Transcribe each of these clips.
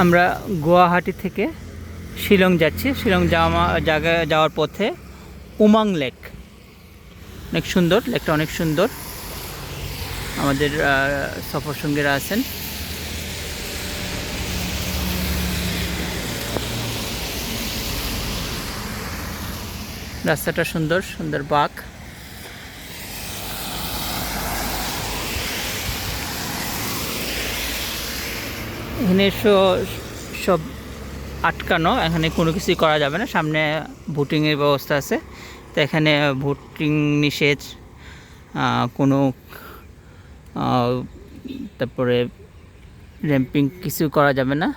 আমরা গুয়াহাটি থেকে শিলং যাচ্ছি। শিলং জায়গায় যাওয়ার পথে উমাং লেক অনেক সুন্দর, লেকটা অনেক সুন্দর। আমাদের সফর সঙ্গীরা আছেন। রাস্তাটা সুন্দর সুন্দর বাঁক। এখানে সব আটকানো, এখানে কোনো কিছুই করা যাবে না। সামনে ভোটিংয়ের ব্যবস্থা আছে, তো এখানে ভোটিং নিষেধ, কোনো তারপরে র্যাম্পিং কিছু করা যাবে না।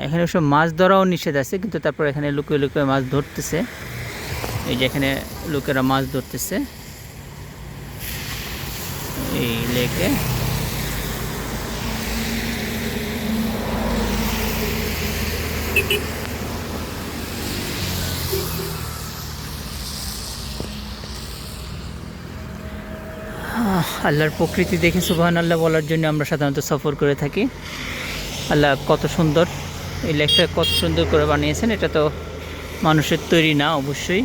এখানে সব মাছ ধরাও নিষেধ আছে, কিন্তু তারপর এখানে লুকিয়ে লুকিয়ে মাছ ধরতেছে। এই যে এখানে লোকেরা মাছ ধরতেছে এই লেকে। আল্লাহর প্রকৃতি দেখে সুবহানাল্লাহ বলার জন্য আমরা সাধারণত সফর করে থাকি। আল্লাহ কত সুন্দর, এই লেকটা কত সুন্দর করে বানিয়েছেন। এটা তো মানুষের তৈরি না, অবশ্যই।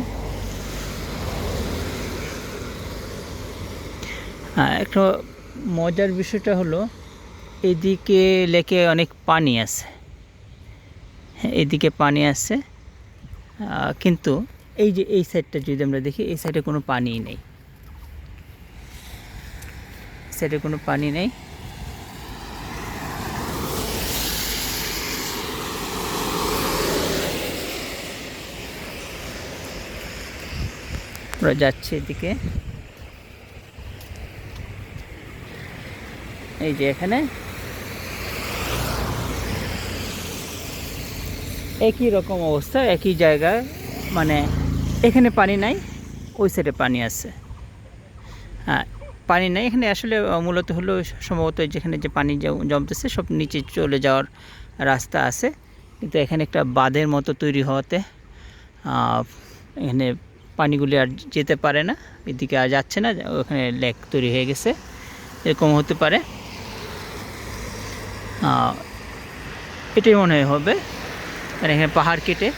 একটা মজার বিষয়টা হলো, এদিকে লেকে অনেক পানি আছে, এদিকে পানি আছে, কিন্তু এই যে এই সাইডটা যদি আমরা দেখি, এই সাইডে কোনো পানি নেই, সাইডে কোনো পানি নেই। আমরা যাচ্ছি এদিকে। এই যে এখানে একই রকম অবস্থা, একই জায়গায়, মানে এখানে পানি নাই, ওই সাইডে পানি আছে। হ্যাঁ, পানি নাই এখানে। আসলে মূলত হলো সম্ভবত যেখানে যে পানি জমতেছে সব নিচে চলে যাওয়ার রাস্তা আছে, কিন্তু এখানে একটা বাঁধের মতো তৈরি হওয়াতে এখানে পানিগুলি আর যেতে পারে না, এদিকে আর যাচ্ছে না। ওখানে লেক তৈরি হয়ে গেছে, এরকম হতে পারে। এটাই মনে হবে, মানে এখানে পাহাড় কেটে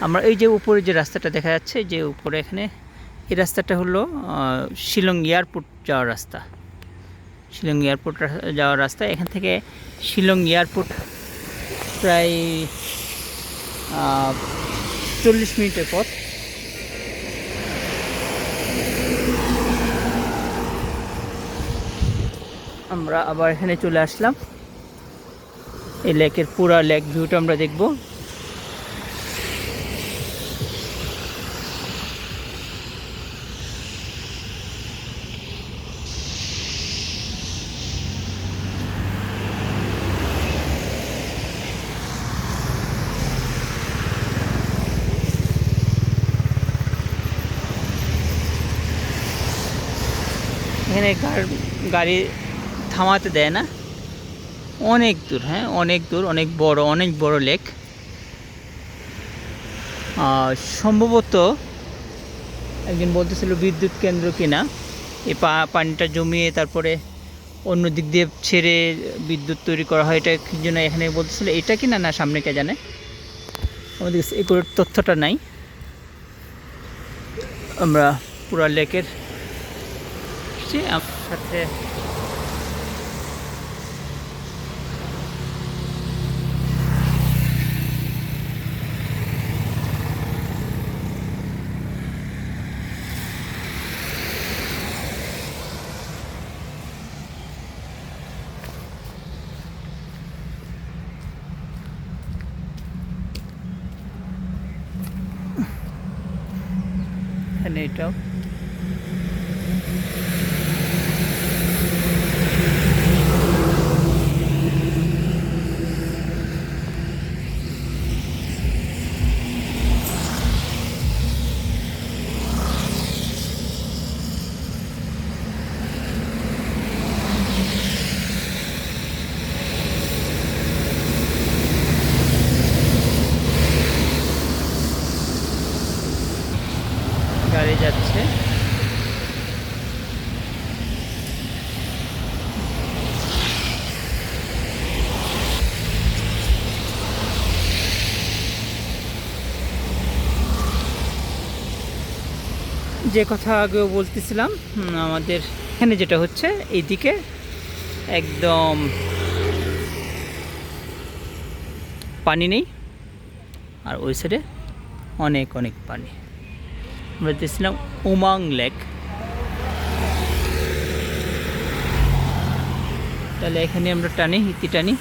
আমরা এই যে উপরে যে রাস্তাটা দেখা যাচ্ছে, যে উপরে এখানে এই রাস্তাটা হলো শিলং এয়ারপোর্ট যাওয়ার রাস্তা। শিলং এয়ারপোর্ট যাওয়ার রাস্তা। এখান থেকে শিলং এয়ারপোর্ট প্রায় 40 মিনিটের পথ। আমরা আবার এখানে চলে আসলাম। এই লেকের পুরা লেক ভিউটা আমরা দেখব। এখানে গাড়ি থামাতে দেয় না, অনেক দূর। হ্যাঁ, অনেক দূর, অনেক বড় লেক। সম্ভবত একজন বলতেছিল বিদ্যুৎ কেন্দ্র কিনা, এই পানিটা জমিয়ে তারপরে অন্য দিক দিয়ে ছেড়ে বিদ্যুৎ তৈরি করা হয়। এটা কি জন্য এখানে বলতেছিল, এটা কিনা না সামনে কে জানে, আমাদের এগুলোর তথ্যটা নাই। আমরা পুরা লেকের সাথে এখানে এটাও গাড়ি যাচ্ছে। যে কথা আগেও বলতেছিলাম, আমাদের এখানে যেটা হচ্ছে এইদিকে একদম পানি নেই, আর ওই সাইডে অনেক অনেক পানি। আমরা দেখছিলাম উমাং লেক। তাহলে এখানে আমরা টানি, ইতি টানি।